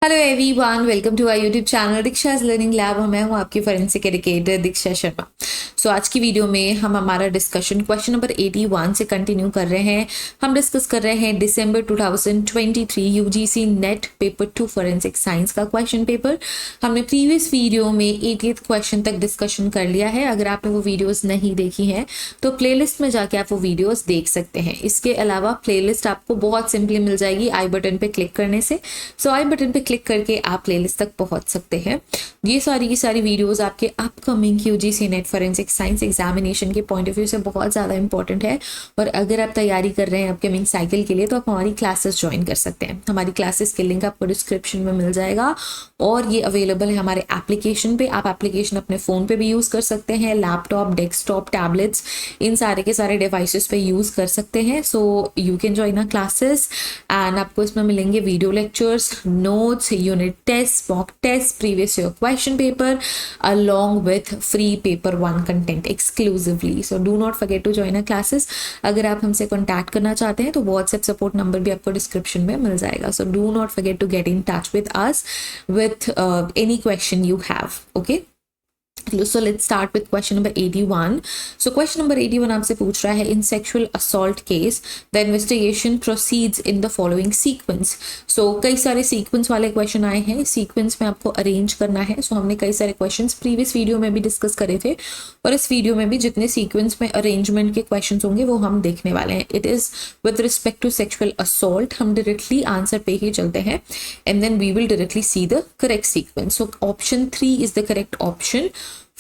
Hello everyone, welcome to our YouTube channel Deeksha's learning lab. मैं हूं आपकी फोरेंसिक एजुकेटर दीक्षा शर्मा। आज की वीडियो में हम हमारा डिस्कशन क्वेश्चन नंबर 81 से कंटिन्यू कर रहे हैं। हम डिस्कस कर रहे हैं दिसंबर 2023 UGC net paper 2 forensic science का क्वेश्चन पेपर। हमने प्रीवियस वीडियो में 88 क्वेश्चन तक डिस्कशन कर लिया है। अगर आपने वो वीडियोस नहीं देखी हैं तो प्लेलिस्ट में जाके आप वो वीडियोस देख सकते हैं। इसके अलावा प्लेलिस्ट आपको बहुत सिंपली मिल जाएगी आई बटन पे क्लिक करने से। आई बटन पे क्लिक करके आप प्लेलिस्ट तक पहुंच सकते हैं। ये सारी की सारी वीडियोस आपके upcoming UGC net forensic science examination के पॉइंट ऑफ व्यू से बहुत ज़्यादा इंपॉर्टेंट है। और अगर आप तैयारी कर रहे हैं अपकमिंग साइकिल के लिए तो आप हमारी क्लासेस ज्वाइन कर सकते हैं। हमारी क्लासेस के लिंक आपको डिस्क्रिप्शन में मिल जाएगा और ये अवेलेबल है हमारे एप्लीकेशन पे। आप एप्लीकेशन अपने फ़ोन पे भी यूज़ कर सकते हैं, लैपटॉप, डेस्कटॉप, टैबलेट्स, इन सारे के सारे डिवाइसेस पे यूज़ कर सकते हैं। So you can join a classes and आपको इसमें मिलेंगे video lectures, notes, unit test, mock test, previous year question paper along with free paper 1 content exclusively. So do not forget to join our classes. अगर आप हमसे contact करना चाहते हैं तो व्हाट्सएप सपोर्ट नंबर भी आपको डिस्क्रिप्शन में मिल जाएगा. So do not forget to get in touch with us with any question you have. Okay. So let's start with question number 81. So question number 81 आपसे पूछ रहा है in sexual assault case the investigation proceeds in the following sequence. So कई सारे sequence वाले question आए हैं. sequence में आपको arrange करना है. So हमने कई सारे questions previous वीडियो में भी discuss करे थे और इस वीडियो में भी जितने sequence में arrangement के questions होंगे वो हम देखने वाले हैं. It is with respect to sexual assault. हम directly answer पे ही चलते हैं and then we will directly see the correct sequence. So option 3 is the correct option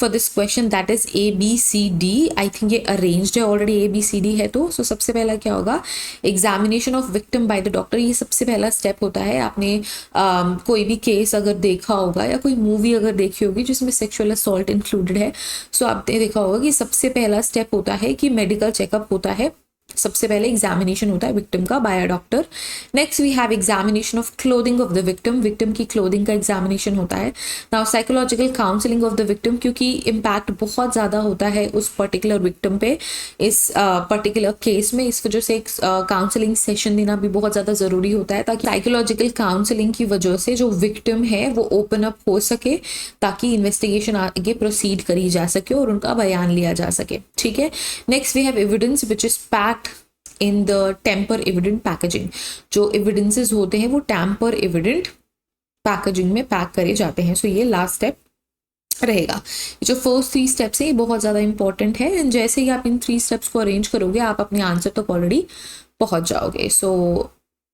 for this question, that is A B C D. I think ये arranged है already, A B C D है तो सबसे पहला क्या होगा, examination of victim by the doctor. ये सबसे पहला स्टेप होता है. आपने कोई भी केस अगर देखा होगा या कोई मूवी अगर देखी होगी जिसमें सेक्सुअल असॉल्ट इंक्लूडेड है, सो आपने देखा होगा कि सबसे पहला स्टेप होता है कि मेडिकल चेकअप होता है. सबसे पहले एग्जामिनेशन होता है विक्टिम का by a doctor. Next we have examination of clothing of the victim. Victim की क्लोथिंग का एग्जामिनेशन होता है. Now psychological counselling of the victim, क्योंकि इम्पैक्ट बहुत ज़्यादा होता है उस पर्टिकुलर विक्टिम पे इस पर्टिकुलर केस में, इस वजह से एक काउंसलिंग सेशन देना भी बहुत ज़्यादा ज़रूरी होता है ताकि साइकोलॉजिकल काउंसलिंग की वजह से जो विक्टिम है वो ओपन अप हो सके ताकि इन्वेस्टिगेशन आगे प्रोसीड करी जा सके और उनका बयान लिया जा सके. ठीक है. Next we have evidence which is packed in the tamper evident packaging. जो एविडेंसेस होते हैं वो टेम्पर एविडेंट पैकेजिंग में पैक करे जाते हैं. सो ये लास्ट स्टेप रहेगा. जो फर्स्ट 3 स्टेप्स हैं ये बहुत ज़्यादा इंपॉर्टेंट है एंड जैसे ही आप इन 3 स्टेप्स को अरेंज करोगे आप अपने आंसर तक ऑलरेडी पहुंच जाओगे. So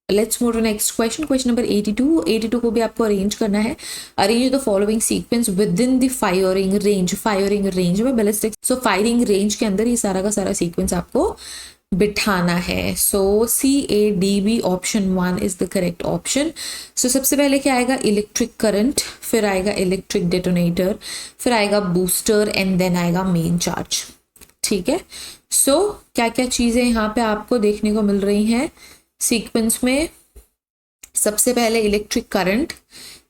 let's move to next question. Question number 82 को भी आपको अरेंज करना है. Arrange the following sequence within the firing range. Firing range में बैलिस्टिक, सो फायरिंग रेंज के अंदर ये सारा का सारा सीक्वेंस आपको बिठाना है. So CADB option 1 is the correct option. So सबसे पहले क्या आएगा, इलेक्ट्रिक करंट, फिर आएगा इलेक्ट्रिक डेटोनेटर, फिर आएगा बूस्टर एंड देन आएगा मेन चार्ज. ठीक है. सो क्या क्या चीज़ें यहाँ पे आपको देखने को मिल रही हैं सीक्वेंस में. सबसे पहले electric current,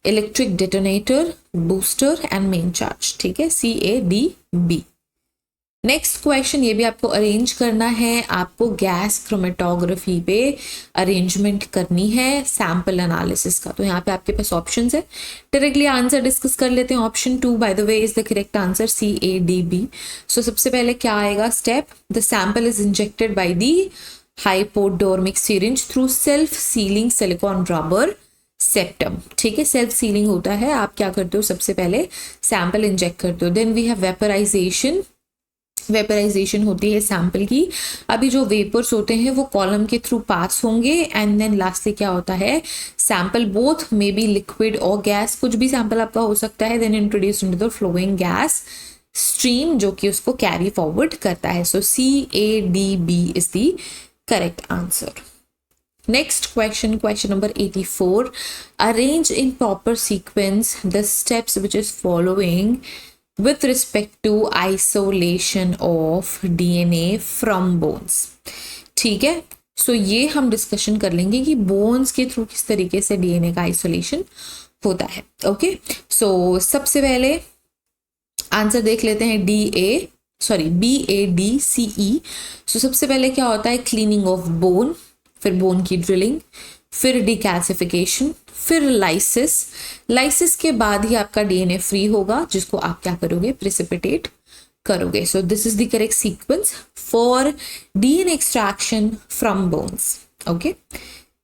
electric detonator, booster and main charge. ठीक है. CADB. नेक्स्ट क्वेश्चन, ये भी आपको अरेंज करना है. आपको गैस क्रोमेटोग्राफी पे अरेंजमेंट करनी है सैंपल एनालिसिस का. तो यहाँ पे आपके पास ऑप्शंस है. डायरेक्टली आंसर डिस्कस कर लेते हैं. Option 2 by the way is the correct answer, CADB. सो सबसे पहले क्या आएगा step, the sample is injected by the hypodermic syringe through self ceiling silicone rubber septum. ठीक है. सेल्फ सीलिंग होता है. आप क्या करते हो, सबसे पहले सैंपल इंजेक्ट करते हो. Then we have vaporization. Vaporization होती है सैंपल की. अभी जो वेपर्स होते हैं वो कॉलम के थ्रू पास होंगे एंड देन लास्टली क्या होता है, sample both may be liquid और गैस, कुछ भी सैंपल आपका हो सकता है, then introduce into the flowing gas stream जो कि उसको कैरी फॉरवर्ड करता है. So CADB is the correct answer. Next question, question number 84. Arrange in proper sequence the steps which is following with respect to isolation of DNA from bones. ठीक है. सो ये हम discussion कर लेंगे कि बोन्स के थ्रू किस तरीके से DNA का आइसोलेशन होता है. ओके. सो सबसे पहले आंसर देख लेते हैं BADCE. सो सबसे पहले क्या होता है, क्लीनिंग ऑफ बोन, फिर बोन की ड्रिलिंग, फिर डिकैल्सिफिकेशन, फिर लाइसिस। लाइसिस के बाद ही आपका डीएनए फ्री होगा, जिसको आप क्या करोगे, प्रिसिपिटेट करोगे. So this is the correct sequence for DNA extraction from bones. Okay,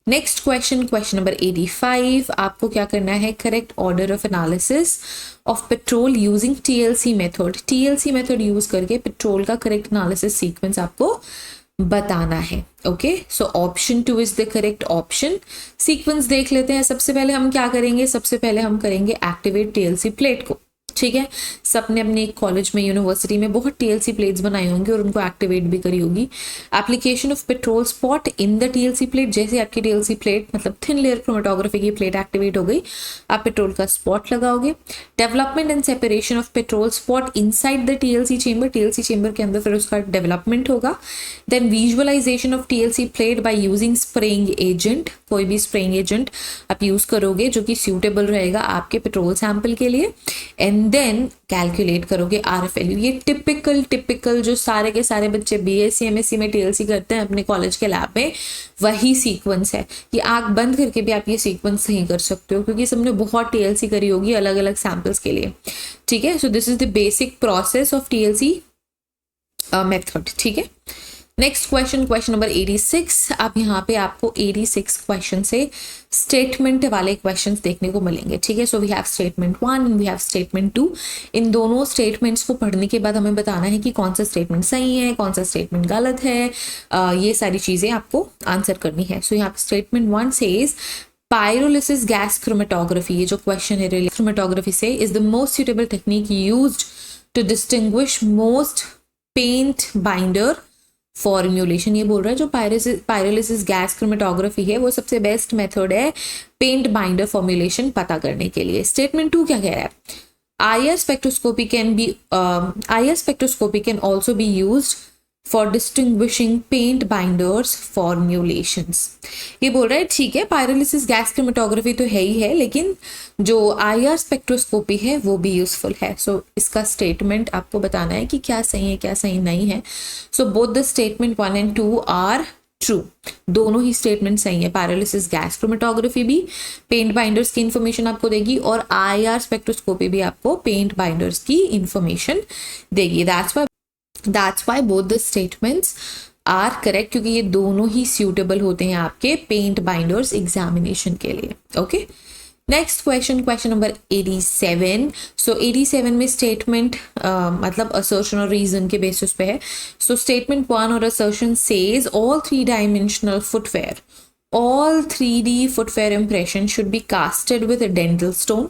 next question, question number 85. आपको क्या करना है, correct order of analysis of petrol using TLC method. TLC method use करके पेट्रोल का करेक्ट एनालिसिस सीक्वेंस आपको बताना है. Okay, so option 2 is the correct option. Sequence देख लेते हैं. सबसे पहले हम क्या करेंगे, सबसे पहले हम करेंगे एक्टिवेट टीएलसी प्लेट को. ठीक है, सबने अपने कॉलेज में, यूनिवर्सिटी में बहुत टीएलसी प्लेट्स बनाई होंगी और उनको एक्टिवेट भी करी होगी. Application of petrol spot in the TLC plate. जैसे आपकी टीएलसी प्लेट मतलब थिन लेयर क्रोमेटोग्राफी की प्लेट एक्टिवेट हो गई, आप पेट्रोल का स्पॉट लगाओगे. Development and separation of petrol spot inside the TLC chamber. TLC chamber के अंदर फिर उसका डेवलपमेंट होगा. Then visualization of TLC plate by using spraying agent. कोई भी स्प्रेइंग एजेंट आप यूज करोगे जो कि सूटेबल रहेगा आपके पेट्रोल सैंपल के लिए. एंड देन कैलकुलेट करोगे आरएफ वैल्यू. ये टिपिकल जो सारे के सारे बच्चे बीएससी एमएससी में टीएलसी करते हैं अपने कॉलेज के लैब में, वही सीक्वेंस है. ये आंख बंद करके भी आप ये सीक्वेंस सही कर सकते हो, क्योंकि सबने बहुत टीएलसी करी होगी अलग अलग सैंपल्स के लिए. ठीक है, so this is the basic process of TLC method. ठीक है, नेक्स्ट क्वेश्चन, क्वेश्चन नंबर 86. अब यहाँ पे आपको 86 क्वेश्चन से स्टेटमेंट वाले क्वेश्चंस देखने को मिलेंगे. ठीक है, so we have statement 1 and we have statement 2. इन दोनों स्टेटमेंट्स को पढ़ने के बाद हमें बताना है कि कौन सा स्टेटमेंट सही है, कौन सा स्टेटमेंट गलत है. ये सारी चीजें आपको आंसर करनी है. सो यहाँ पे statement 1 says pyrolysis gas chromatography. ये जो क्वेश्चन है क्रोमेटोग्राफी से, is the most suitable technique used to distinguish most paint binder formulation. ये बोल रहा है जो पायरोलिसिस गैस क्रोमेटोग्राफी है वो सबसे बेस्ट मेथड है पेंट बाइंडर फॉर्म्यूलेशन पता करने के लिए. स्टेटमेंट 2 क्या कह रहा है, IR spectroscopy can also be used for distinguishing paint binders formulations. ये बोल रहा है ठीक है पायरोलिसिस गैस क्रोमेटोग्राफी तो है ही है, लेकिन जो IR स्पेक्ट्रोस्कोपी है वो भी यूजफुल है. सो इसका स्टेटमेंट आपको बताना है कि क्या सही है क्या सही नहीं है. So both the statement 1 and 2 are true. दोनों ही स्टेटमेंट सही है. पैरालिसिस गैस क्रोमेटोग्राफी भी पेंट बाइंडर्स की इंफॉर्मेशन आपको देगी और IR स्पेक्ट्रोस्कोपी भी आपको पेंट बाइंडर्स की इंफॉर्मेशन देगी. That's why both the statements are correct, क्योंकि ये दोनों ही suitable होते हैं आपके पेंट बाइंडर्स एग्जामिनेशन के लिए. Okay, next question, question number 87. सो 87 में स्टेटमेंट मतलब असर्शन और रीजन के बेसिस पे है. सो स्टेटमेंट 1 और assertion says all 3-dimensional footwear impression should be casted with a dental stone.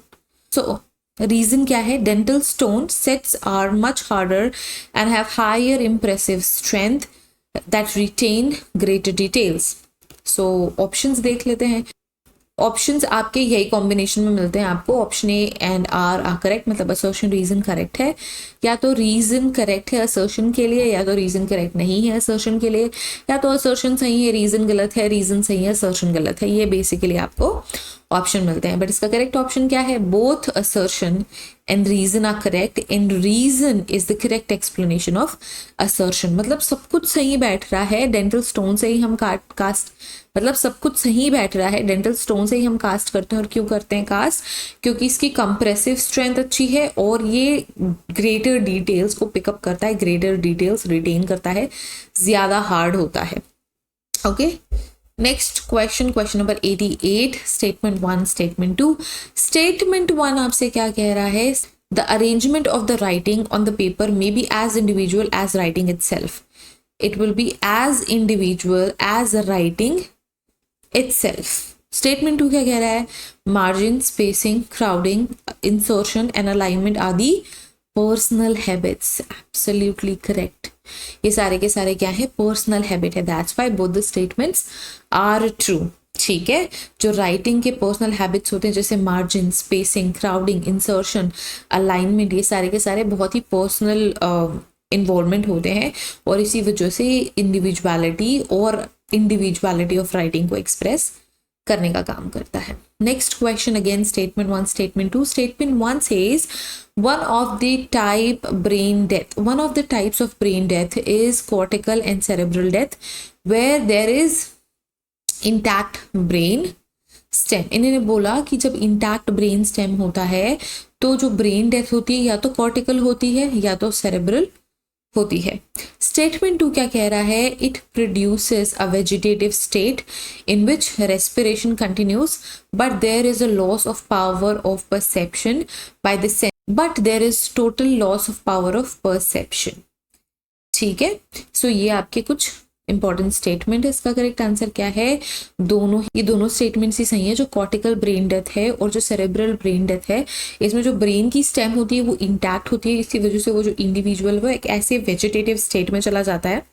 So reason क्या है, dental stone sets are much harder and have higher impressive strength that retain greater details. So options देख लेते हैं. Options आपके यही combination में मिलते हैं आपको. Option A and R correct, मतलब असर्शन रीजन करेक्ट है. या तो रीजन करेक्ट है असर्शन के लिए, या तो रीजन करेक्ट नहीं है असर्शन के लिए, या तो असर्शन सही है रीजन गलत है, रीजन सही है असर्शन गलत है. ये बेसिकली आपको ऑप्शन मिलते हैं. बट इसका करेक्ट ऑप्शन क्या है, both assertion and reason are correct and reason is the correct explanation of assertion. मतलब सब कुछ सही बैठ रहा है, डेंटल स्टोन से ही हम कास्ट मतलब सब कुछ सही बैठ रहा है, डेंटल स्टोन से ही हम कास्ट करते हैं. और क्यों करते हैं कास्ट, क्योंकि इसकी कंप्रेसिव स्ट्रेंथ अच्छी है और ये ग्रेटर डिटेल्स को पिकअप करता है, ग्रेटर डिटेल्स रिटेन करता है, ज्यादा हार्ड होता है. Okay, next question, question number 88. Statement 1, statement 2. Statement 1 आपसे क्या कह रहा है, the arrangement of the writing on the paper may be as individual as writing itself. It will be as individual as the writing itself. Statement 2 क्या कह रहा है, margin, spacing, crowding, insertion and alignment are the personal habits. Absolutely correct. ये सारे के सारे क्या है, personal habit है. That's why both the statements are true. ठीक है, जो राइटिंग के पर्सनल हैबिट्स होते हैं जैसे margin, spacing, crowding, insertion, alignment, ये सारे के सारे बहुत ही पर्सनल इन्वॉल्वमेंट होते हैं और इसी वजह से इंडिविजुअलिटी ऑफ राइटिंग को एक्सप्रेस करने का काम करता है. Next question, again statement 1, statement 2. Statement 1 says one of the types of brain death is cortical and cerebral death, where there is intact brain stem. इन्होंने बोला कि जब इंटैक्ट ब्रेन स्टेम होता है तो जो ब्रेन डेथ होती है या तो कॉर्टिकल होती है या तो सेरेब्रल होती है। स्टेटमेंट 2 क्या कह रहा है? It produces a vegetative state in which respiration continues but there is a loss of power of perception by the but there is total loss of power of perception. ठीक है, सो ये आपके कुछ इंपॉर्टेंट स्टेटमेंट है। इसका correct answer क्या है? ये दोनों स्टेटमेंट्स ही सही है। जो कॉर्टिकल ब्रेन डेथ है और जो सेरेब्रल ब्रेन डेथ है, इसमें जो ब्रेन की स्टेम होती है वो इंटैक्ट होती है, इसकी वजह से वो जो इंडिविजुअल वो एक ऐसे वेजिटेटिव स्टेट में चला जाता है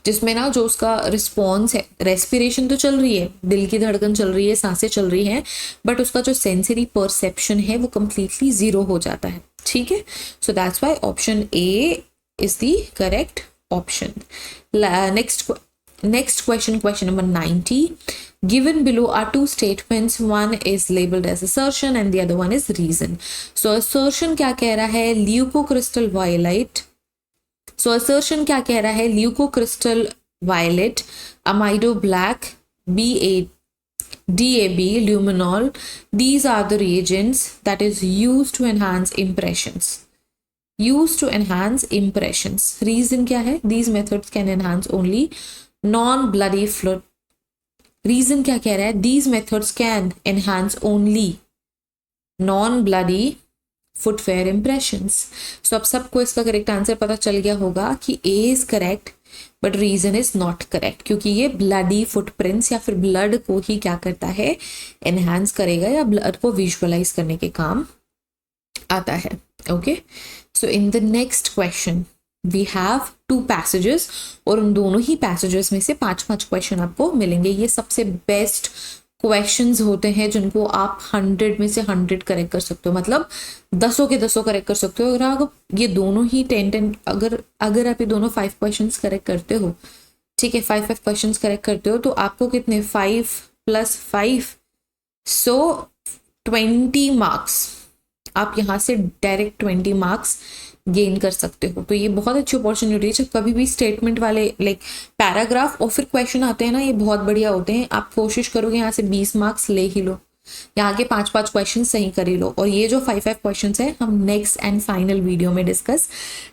जिसमें ना जो उसका रिस्पॉन्स है, रेस्पिरेशन तो चल रही है, दिल की धड़कन चल रही है, सांसें चल रही हैं, बट उसका जो सेंसरी परसेप्शन है वो कंप्लीटली जीरो हो जाता है। ठीक है, so that's why option A is the correct option. Next question, question number 90. Given below are two statements. One is labeled as assertion and the other one is reason. So assertion क्या कह रहा है? Leucocrystal violet. So assertion क्या कह रहा है? Leucocrystal violet, amido black, DAB, luminol. These are the reagents that is used to enhance impressions. Used to enhance impressions. Reason क्या है? These methods can enhance only non-bloody fluid. Reason क्या कह रहा है? These methods can enhance only non-bloody footwear impressions. So अब सबको इसका correct answer पता चल गया होगा कि A is correct but reason is not correct, क्योंकि ये bloody footprints या फिर blood को ही क्या करता है? Enhance करेगा या blood को visualize करने के काम आता है। Okay, so in the next question we have two passages और उन दोनों ही passages में से 5-5 क्वेश्चन आपको मिलेंगे। ये सबसे बेस्ट क्वेश्चंस होते हैं जिनको आप 100 में से 100 करेक्ट कर सकते हो, मतलब 10 के 10 करेक्ट कर सकते हो। अगर आप ये दोनों ही 10 अगर आप ये दोनों 5 क्वेश्चंस करेक्ट करते हो, ठीक है, 5 क्वेश्चंस करेक्ट करते हो तो आपको कितने 5 + 5 सो 20 मार्क्स, आप यहाँ से डायरेक्ट 20 मार्क्स गेन कर सकते हो। तो ये बहुत अच्छी अपॉर्चुनिटी है। जब कभी भी स्टेटमेंट वाले लाइक पैराग्राफ और फिर क्वेश्चन आते हैं ना, ये बहुत बढ़िया होते हैं। आप कोशिश करोगे यहाँ से 20 मार्क्स ले ही लो, यहाँ के 5-5 क्वेश्चन सही कर ही लो। और ये जो 5-5 क्वेश्चन है हम नेक्स्ट एंड फाइनल वीडियो में डिस्कस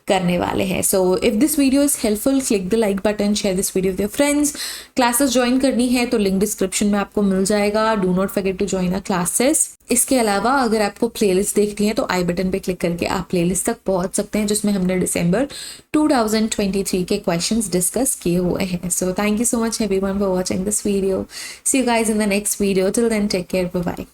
करने वाले हैं। So if this video is helpful, click the like button, share this video with your friends. Classes join करनी है तो लिंक डिस्क्रिप्शन में आपको मिल जाएगा। Do not forget to join our classes. इसके अलावा अगर आपको प्लेलिस्ट देखनी है तो आई बटन पे क्लिक करके आप प्लेलिस्ट तक पहुंच सकते हैं, जिसमें हमने दिसंबर 2023 के क्वेश्चंस डिस्कस किए हुए हैं। So thank you so much everyone for watching this video. See you guys in the next video. Till then take care, bye bye.